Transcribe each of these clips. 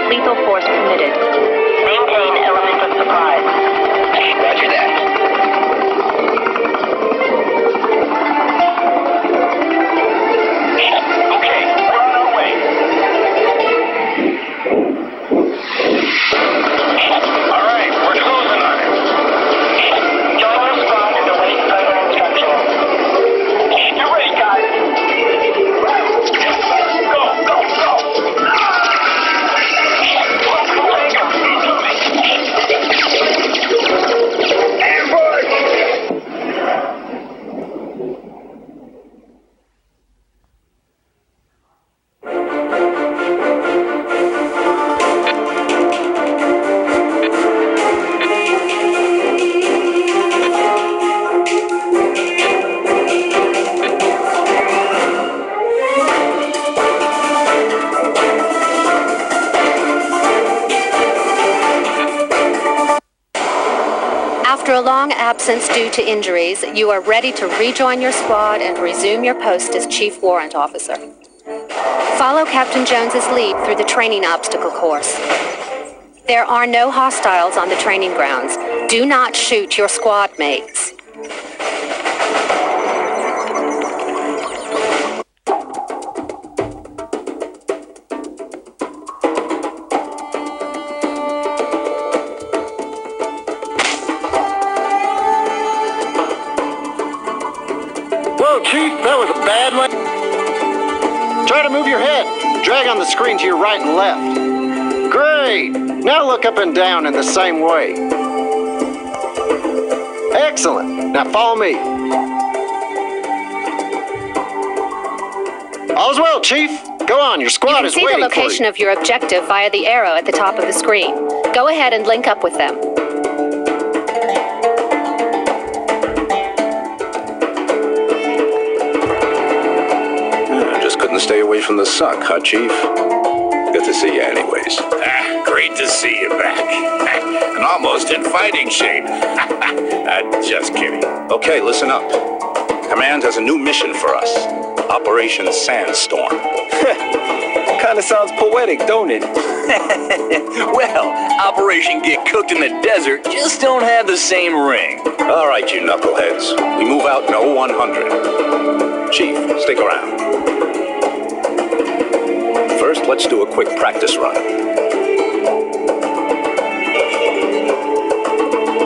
Lethal force permitted. Maintain element of surprise. Roger that. Okay, we're on our way. All right, we're closing on it. Join your spot and await further instructions. Get ready, guys. Go, go, go. Ambush! After a long absence due to injuries, you are ready to rejoin your squad and resume your post as Chief Warrant Officer. Follow Captain Jones's lead through the training obstacle course. There are no hostiles on the training grounds. Do not shoot your squad mates. Whoa, Chief, that was a bad one. Try to move your head. Drag on the screen to your right and left. Great! Now look up and down in the same way. Excellent. Now follow me. All's well, Chief. Go on, your squad is You waiting can see the location for of your objective via the arrow at the top of the screen. Go ahead and link up with them. Just couldn't stay away from the suck, huh, Chief? Good to see you anyways. Great to see you back. And almost in fighting shape. Just kidding. Okay, listen up. Command has a new mission for us. Operation Sandstorm. Kinda sounds poetic, don't it? Well, Operation Get Cooked in the Desert just don't have the same ring. All right, you knuckleheads. We move out in 0100. Chief, stick around. First, let's do a quick practice run.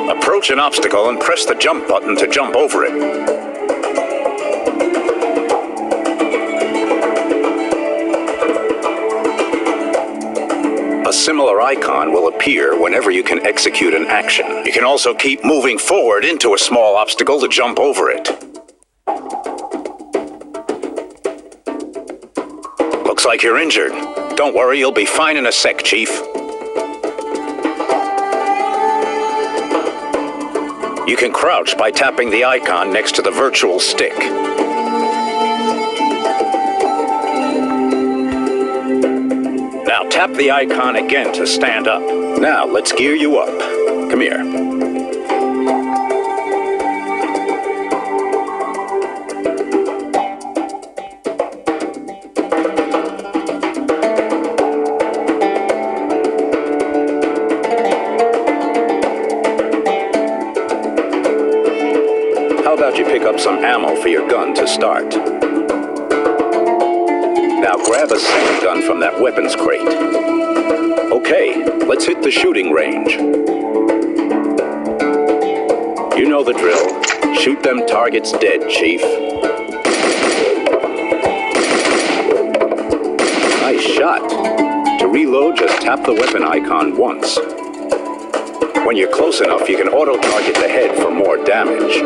Approach an obstacle and press the jump button to jump over it. A similar icon will appear whenever you can execute an action. You can also keep moving forward into a small obstacle to jump over it. Looks like you're injured. Don't worry, you'll be fine in a sec, Chief. You can crouch by tapping the icon next to the virtual stick. Now tap the icon again to stand up. Now let's gear you up. Come here. How about you pick up some ammo for your gun to start? Now grab a second gun from that weapons crate. Okay, let's hit the shooting range. You know the drill. Shoot them targets dead, Chief. Nice shot. To reload, just tap the weapon icon once. When you're close enough, you can auto-target the head for more damage.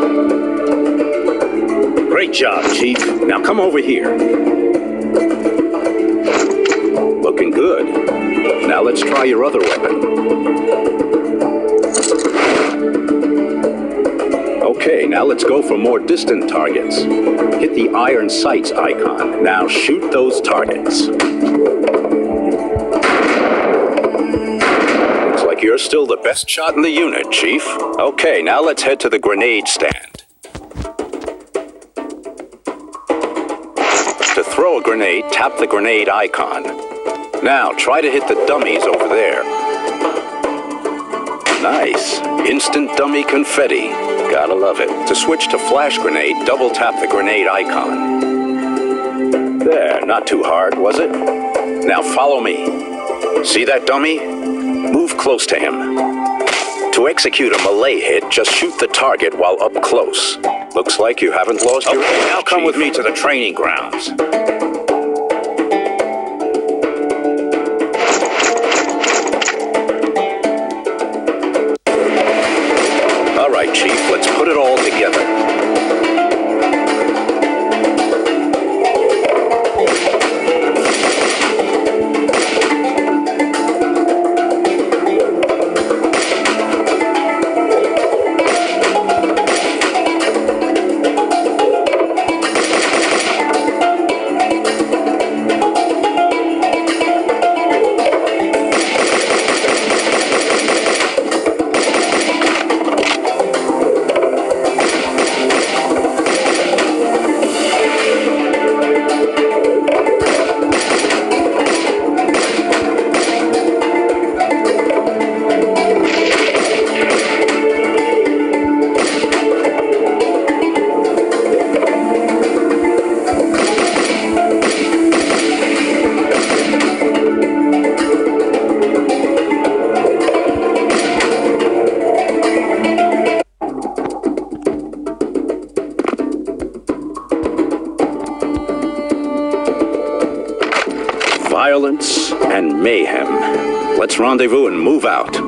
Great job, Chief. Now come over here. Looking good. Now let's try your other weapon. Okay, now let's go for more distant targets. Hit the iron sights icon. Now shoot those targets. Looks like you're still the best shot in the unit, Chief. Okay, now let's head to the grenade stand. To throw a grenade, tap the grenade icon. Now, try to hit the dummies over there. Nice. Instant dummy confetti. Gotta love it. To switch to flash grenade, double tap the grenade icon. There, not too hard, was it? Now follow me. See that dummy? Move close to him. To execute a melee hit, just shoot the target while up close. Looks like you haven't lost your... Okay, now come with me to the training grounds. All right, Chief, let's put it all together. Violence and mayhem. Let's rendezvous and move out.